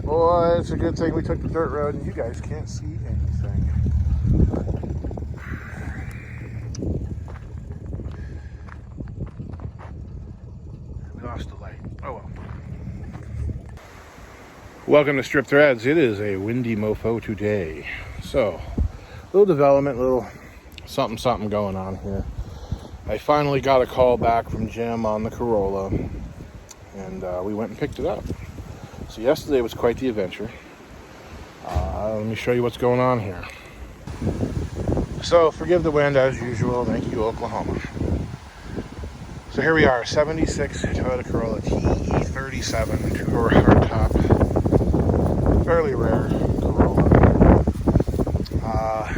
Boy, it's a good thing we took the dirt road and you guys can't see anything. We lost the light. Oh well. Welcome to Strip Threads. It is a windy mofo today. So, little development, little something going on here. I finally got a call back from Jim on the Corolla, and we went and picked it up. So yesterday was quite the adventure. Let me show you what's going on here. So forgive the wind as usual. Thank you, Oklahoma. So here we are, 76 Toyota Corolla te37, two-door hardtop, fairly rare Corolla. I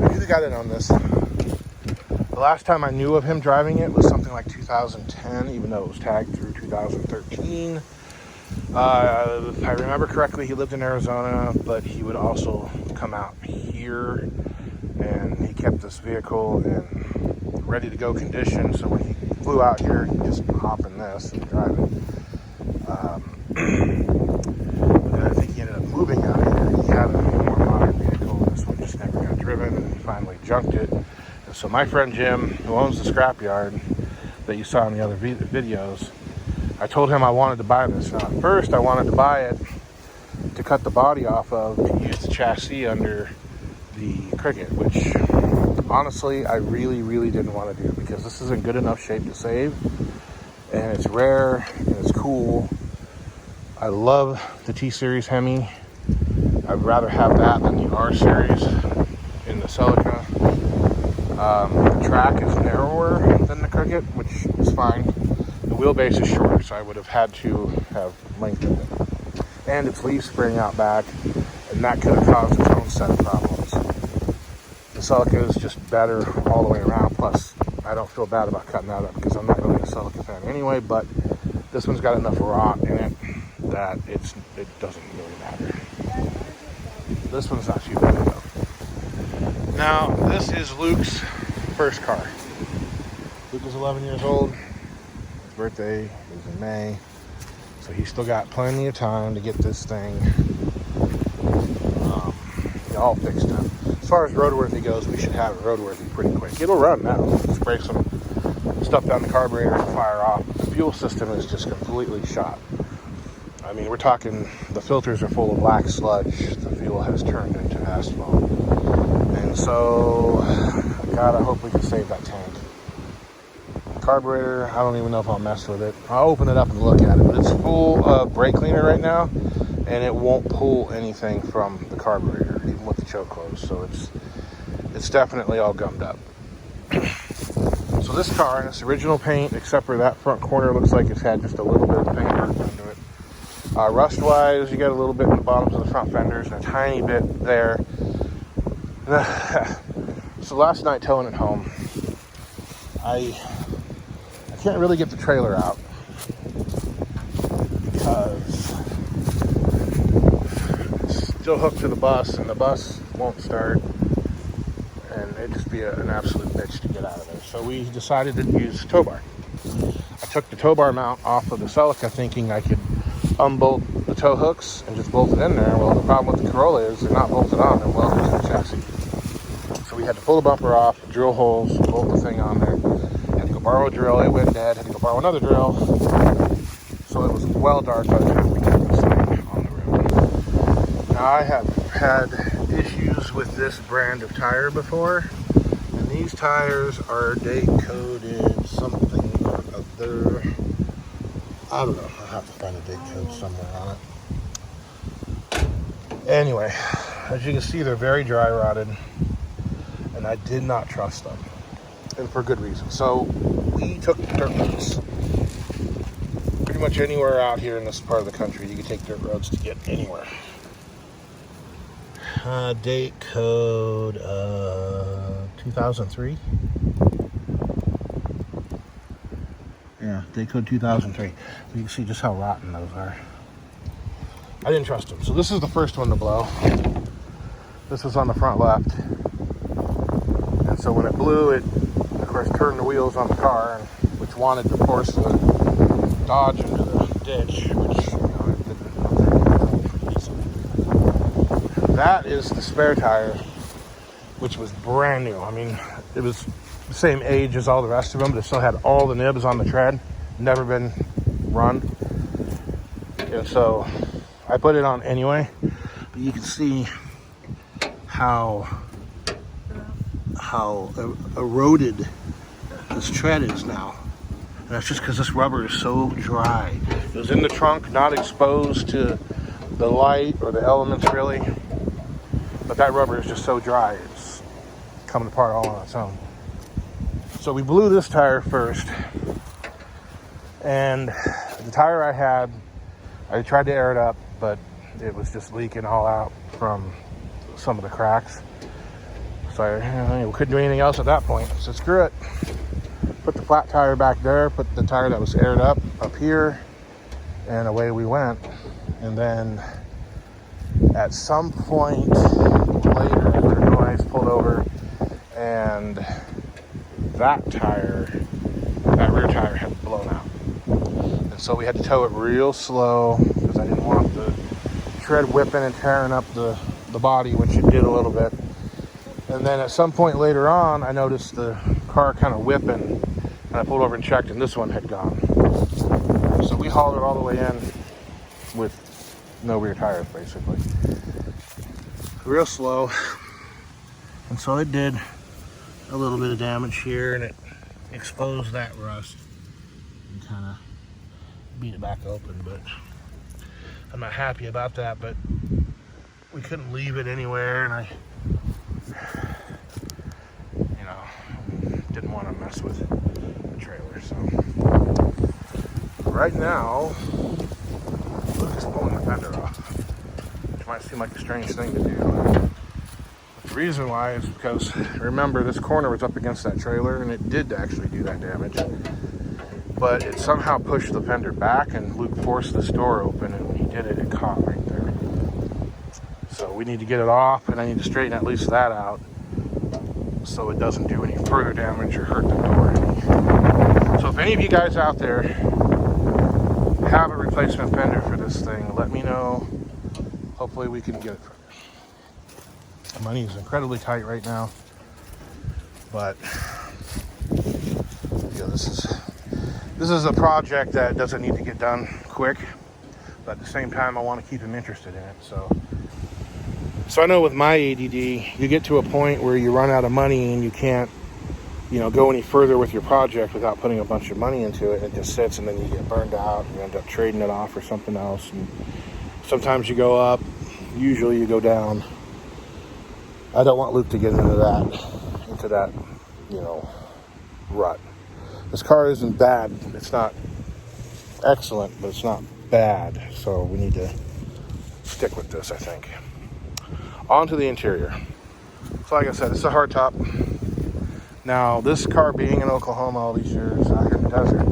really got in on this. The last time I knew of him driving it was something like 2010, even though it was tagged through 2013. If I remember correctly, he lived in Arizona, but he would also come out here, and he kept this vehicle in ready-to-go condition, so when he flew out here, he'd just hop in this and drive it. But then I think he ended up moving out here. He had a more modern vehicle. This one just never got driven, and he finally junked it. And so my friend Jim, who owns the scrapyard that you saw in the other videos, I told him I wanted to buy this. Now, at first, I wanted to buy it to cut the body off of, to use the chassis under the Cricket, which honestly, I really didn't want to do, because this is in good enough shape to save, and it's rare, and it's cool. I love the T-Series Hemi. I'd rather have that than the R-Series in the Celica. The track is narrower than the Cricket, which is fine. The wheelbase is shorter, so I would have had to have lengthened it. And it's leaf spring out back, and that could have caused its own set of problems. The Celica is just better all the way around, plus I don't feel bad about cutting that up because I'm not really a Celica fan anyway, but this one's got enough rot in it that it doesn't really matter. This one's not too bad though. Now, this is Luke's first car. Luke is 11 years old. His birthday is in May, so he's still got plenty of time to get this thing all fixed up. As far as roadworthy goes, we should have it roadworthy pretty quick. It'll run now. Spray some stuff down the carburetor and fire off. The fuel system is just completely shot. I mean, we're talking, the filters are full of black sludge. The fuel has turned into asphalt. And so, I gotta hope we can save that tank. Carburetor, I don't even know if I'll mess with it. I'll open it up and look at it, but it's full of brake cleaner right now, and it won't pull anything from the carburetor, even with the choke closed. So it's definitely all gummed up. So this car, in its original paint, except for that front corner, looks like it's had just a little bit of paint work under it. Rust-wise, you got a little bit in the bottoms of the front fenders and a tiny bit there. So last night towing it home, I can't really get the trailer out because it's still hooked to the bus, and the bus won't start, and it'd just be an absolute bitch to get out of there. So we decided to use a tow bar. I took the tow bar mount off of the Celica thinking I could unbolt the tow hooks and just bolt it in there. Well, the problem with the Corolla is they're not bolted on, they're welded to the chassis. So we had to pull the bumper off, drill holes, bolt the thing on there. Had to go borrow a drill, it went dead, had to go borrow another drill. So it was well dark by the time we took this thing on the road. Now, I have had issues with this brand of tire before, and these tires are date coded something or other. I don't know, I'll have to find a date code somewhere on it. Anyway, as you can see, they're very dry rotted, and I did not trust them, and for good reason. So we took dirt roads. Pretty much anywhere out here in this part of the country, you can take dirt roads to get anywhere. Date code 2003. Yeah, date code 2003. You can see just how rotten those are. I didn't trust them. So this is the first one to blow. This was on the front left. And so when it blew, it, of course, turned the wheels on the car, which wanted to force the Dodge into the ditch, which, you know, it didn't. that is the spare tire, which was brand new. I mean, it was the same age as all the rest of them, but it still had all the nibs on the tread, never been run. And so I put it on anyway, but you can see how eroded this tread is now. And that's just because this rubber is so dry. It was in the trunk, not exposed to the light or the elements really, but that rubber is just so dry, it's coming apart all on its own. So we blew this tire first, and the tire I had, I tried to air it up, but it was just leaking all out from some of the cracks. So we couldn't do anything else at that point. So screw it. Put the flat tire back there, put the tire that was aired up here, and away we went. And then at some point later, after noise, pulled over, and that rear tire had blown out. And so we had to tow it real slow because I didn't want the tread whipping and tearing up the body, which it did a little bit. And then at some point later on, I noticed the car kind of whipping, and I pulled over and checked, and this one had gone. So we hauled it all the way in with no rear tires, basically. Real slow. And so it did a little bit of damage here, and it exposed that rust and kind of beat it back open. But I'm not happy about that, but we couldn't leave it anywhere, and I didn't want to mess with the trailer. So right now, Luke is pulling the fender off, which might seem like a strange thing to do. But the reason why is because, remember, this corner was up against that trailer, and it did actually do that damage. But it somehow pushed the fender back, and Luke forced this door open, and when he did it, it caught right there. So we need to get it off, and I need to straighten at least that out, so it doesn't do any further damage or hurt the door any. So if any of you guys out there have a replacement fender for this thing, let me know. Hopefully we can get it for you. The money is incredibly tight right now, but this is a project that doesn't need to get done quick, but at the same time I want to keep him interested in it. So I know with my ADD, you get to a point where you run out of money and you can't, go any further with your project without putting a bunch of money into it. It just sits, and then you get burned out and you end up trading it off for something else. And sometimes you go up, usually you go down. I don't want Luke to get into that, rut. This car isn't bad. It's not excellent, but it's not bad. So we need to stick with this, I think. On to the interior. So like I said, it's a hardtop. Now, this car being in Oklahoma all these years out here in the desert,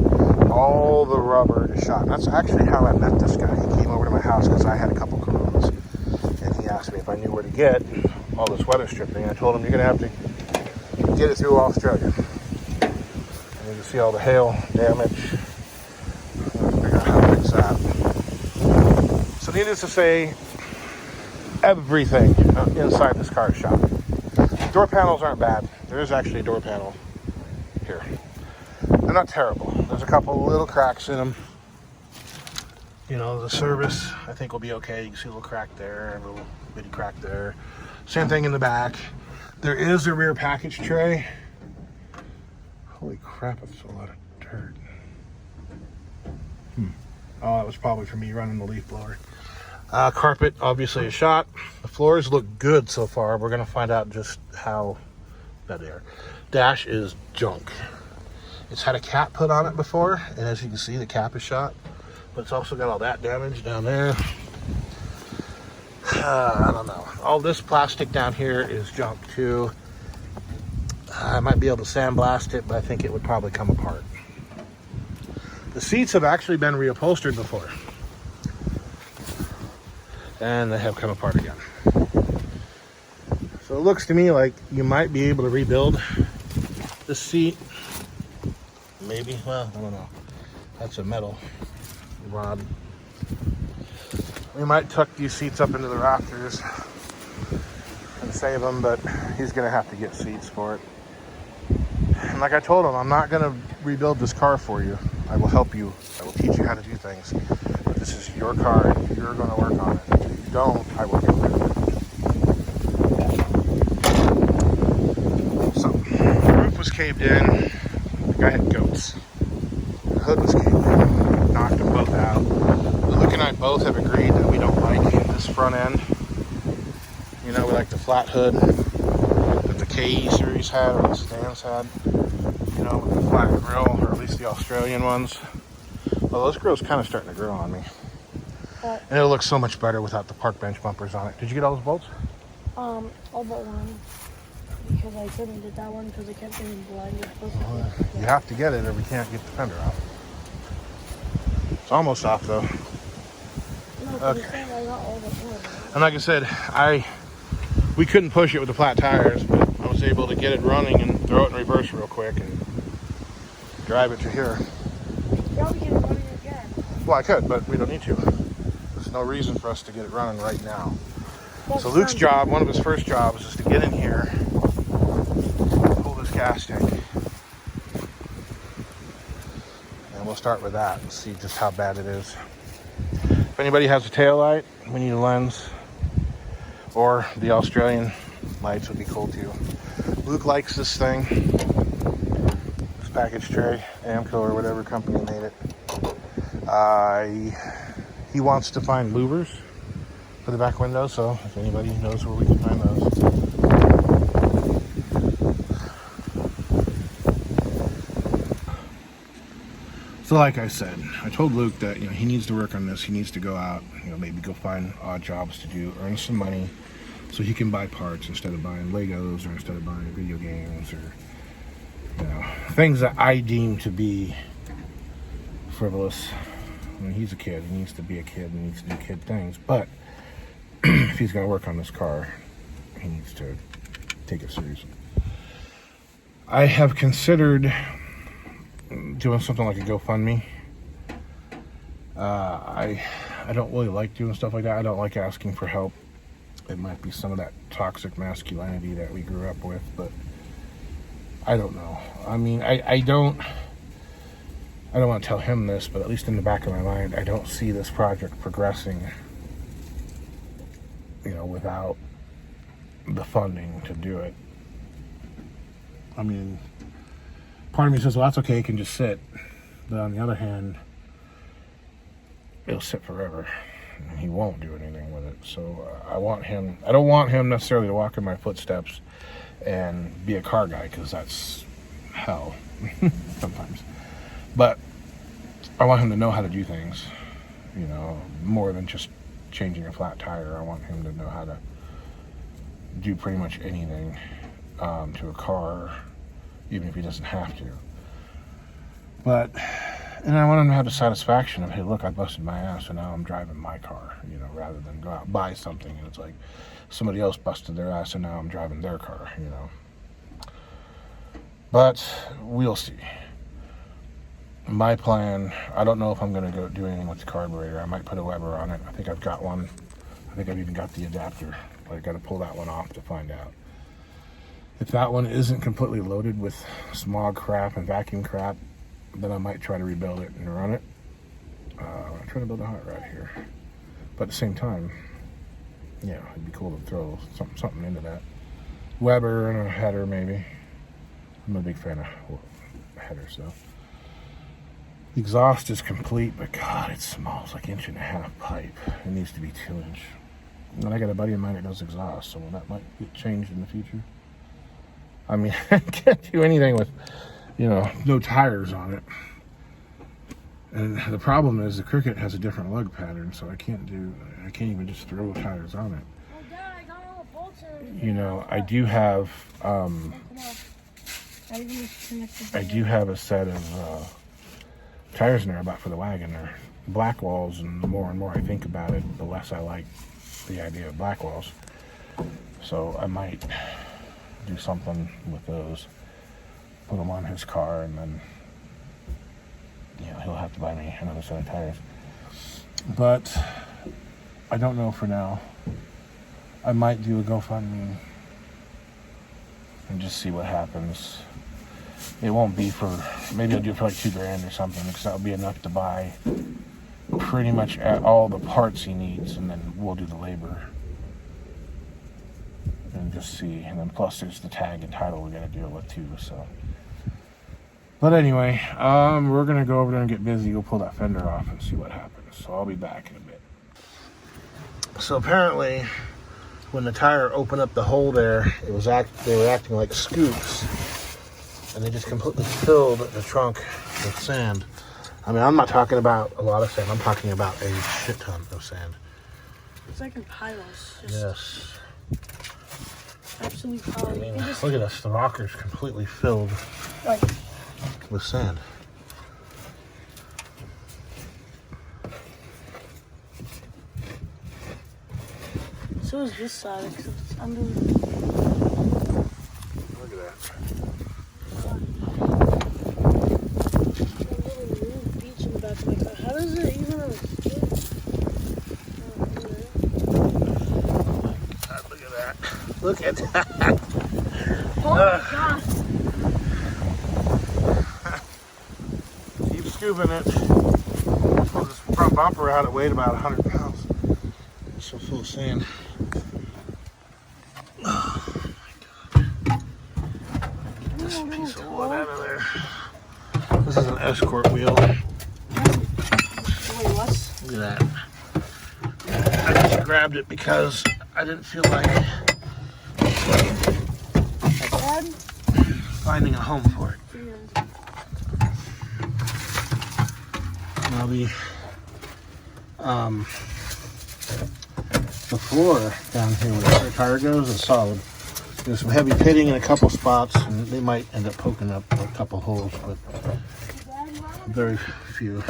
all the rubber is shot. And that's actually how I met this guy. He came over to my house because I had a couple Corollas. And he asked me if I knew where to get all this weather stripping. I told him, you're going to have to get it through Australia. And you can see all the hail damage. Figure out how to fix that. So needless to say, everything inside this car is shot. Door panels aren't bad. There is actually a door panel here. They're not terrible. There's a couple little cracks in them. The service I think will be okay. You can see a little crack there, a little bitty crack there. Same thing in the back. There is a rear package tray. Holy crap, it's a lot of dirt. Oh, that was probably for me running the leaf blower. Carpet obviously is shot. The floors look good so far. We're going to find out just how bad they are. Dash is junk. It's had a cap put on it before, and as you can see, the cap is shot, but it's also got all that damage down there. I don't know. All this plastic down here is junk too. I might be able to sandblast it, but I think it would probably come apart. The seats have actually been reupholstered before, and they have come apart again. So it looks to me like you might be able to rebuild this seat. Maybe, well, I don't know. That's a metal rod. We might tuck these seats up into the rafters. to save him, but he's going to have to get seats for it. And like I told him, I'm not going to rebuild this car for you. I will help you. I will teach you how to do things. But this is your car, and you're going to work on it. If you don't, I will get rid of it. So, the roof was caved in. The guy had goats. The hood was caved in. Knocked them both out. Luke and I both have agreed that we don't like this front end. You know, we like the flat hood that the KE series had, or the Stans had. You know, with the flat grill, or at least the Australian ones. Well, those grills kind of starting to grow on me. But, and it'll look so much better without the park bench bumpers on it. Did you get all those bolts? all but one. Because I couldn't get that one because I kept getting blinded. You have to get it or we can't get the fender out. It's almost off though. No, Okay. I got all but one. And like I said, we couldn't push it with the flat tires, but I was able to get it running and throw it in reverse real quick and drive it to here. Probably get it running again. Well, I could, but we don't need to. There's no reason for us to get it running right now. That's So Luke's job, one of his first jobs, is to get in here, pull this gas tank. And we'll start with that and see just how bad it is. If anybody has a tail light, we need a lens. Or the Australian lights would be cool too. Luke likes this thing. This package tray, Amco or whatever company made it. He wants to find louvers for the back window, so if anybody knows where we can find those. So like I said, I told Luke that, you know, he needs to work on this. He needs to go out, you know, maybe go find odd jobs to do, earn some money so he can buy parts instead of buying Legos or instead of buying video games or, you know, things that I deem to be frivolous. I mean, he's a kid. He needs to be a kid and needs to do kid things. But if he's going to work on this car, he needs to take it seriously. I have considered doing something like a GoFundMe. I don't really like doing stuff like that. I don't like asking for help. It might be some of that toxic masculinity that we grew up with, but I don't know. I mean, I don't want to tell him this, but at least in the back of my mind, I don't see this project progressing, you know, without the funding to do it. I mean, part of me says, well, that's okay, it can just sit. But on the other hand, it'll sit forever. And he won't do anything with it. So I don't want him necessarily to walk in my footsteps and be a car guy, because that's hell sometimes. But I want him to know how to do things, you know, more than just changing a flat tire. I want him to know how to do pretty much anything to a car, even if he doesn't have to. And I want him to have the satisfaction of, hey, look, I busted my ass and now I'm driving my car, you know, rather than go out and buy something and it's like somebody else busted their ass and now I'm driving their car, you know. But we'll see. My plan, I don't know if I'm going to go do anything with the carburetor. I might put a Weber on it. I think I've got one. I think I've even got the adapter. But I got to pull that one off to find out. If that one isn't completely loaded with smog crap and vacuum crap, then I might try to rebuild it and run it. I'm trying to build a hot rod here. But at the same time, yeah, it'd be cool to throw something into that. Weber and a header, maybe. I'm a big fan of headers, though. The exhaust is complete, but God, it's small. It's like 1.5-inch pipe. It needs to be 2-inch. And I got a buddy of mine that does exhaust, so that might get changed in the future. I mean, I can't do anything with, you know, no tires on it. And the problem is the Cricket has a different lug pattern, so I can't even just throw tires on it. Oh, Dad, I got all the bolts in. You know, I do have a set of tires in there I bought for the wagon. They're black walls, and the more and more I think about it, the less I like the idea of black walls. So I might do something with those, put them on his car, and then, you know, he'll have to buy me another set of tires. But I don't know for now. I might do a GoFundMe and just see what happens. It won't be for, maybe I'll do it for like $2,000 or something, because that'll be enough to buy pretty much all the parts he needs, and then we'll do the labor and just see. And then plus there's the tag and title we got to deal with too. So, but anyway, we're gonna go over there and get busy. Go pull that fender off and see what happens. So I'll be back in a bit. So apparently, when the tire opened up the hole there, they were acting like scoops, and they just completely filled the trunk with sand. I mean, I'm not talking about a lot of sand. I'm talking about a shit ton of sand. It's like in piles. Yes. Absolute piles. I mean, look at this. The rocker's completely filled with sand. So is this side, except it's under. Look at that. Beach in the back of my car. How does it even escape? Look at that. Look at that. Oh my god. Keep scooping it. Pull this front bumper out. It weighed about 100 pounds. It's so full of sand. Oh my god. Get this piece of wood out of there. This is an escort wheel. Wait, what? Look at that. I just grabbed it because I didn't feel like finding a home for it. Yeah. Now the floor down here where the tire goes is solid. There's some heavy pitting in a couple spots, and they might end up poking up a couple holes, but very few.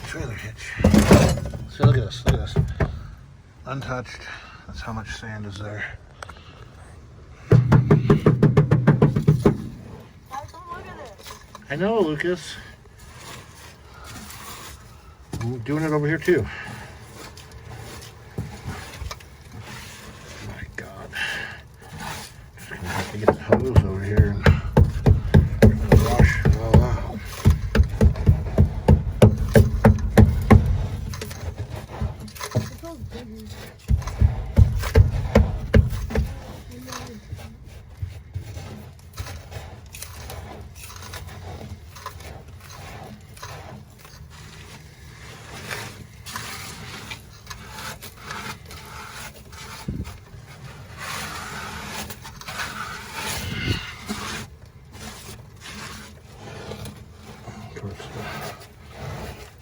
Trailer hitch. So look at this, look at this. Untouched. That's how much sand is there. I know, Lucas. I'm doing it over here too. My God. Just gonna have to get the hose over here and wash it all out.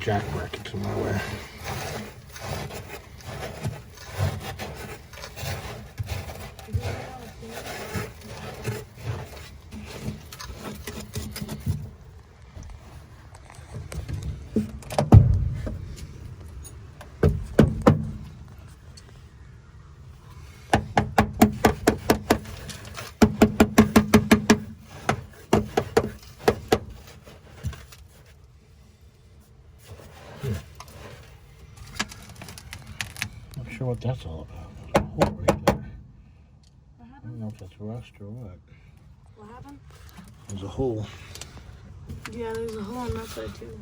Jack brackets in my way. Not sure what that's all about. There's a hole right there. What I don't happened? know if that's rust or what. What happened? There's a hole. Yeah, there's a hole on that side too.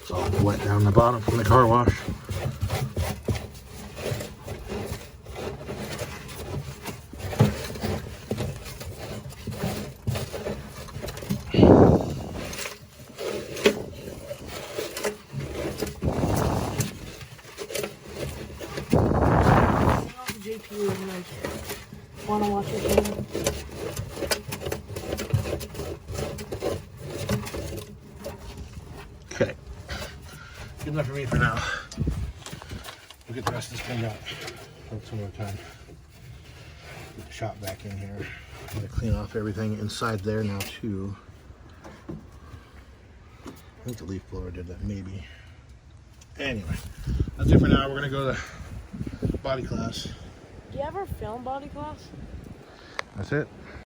It's all wet down the bottom from the car wash. JP was like, wanna watch your channel? Okay. Good enough for me for now. We'll get the rest of this thing out some more time. Get the shop back in here. I'm gonna clean off everything inside there now too. I think the leaf blower did that, maybe. Anyway, That's it for now. We're gonna go to body class. Do you ever film body class? That's it.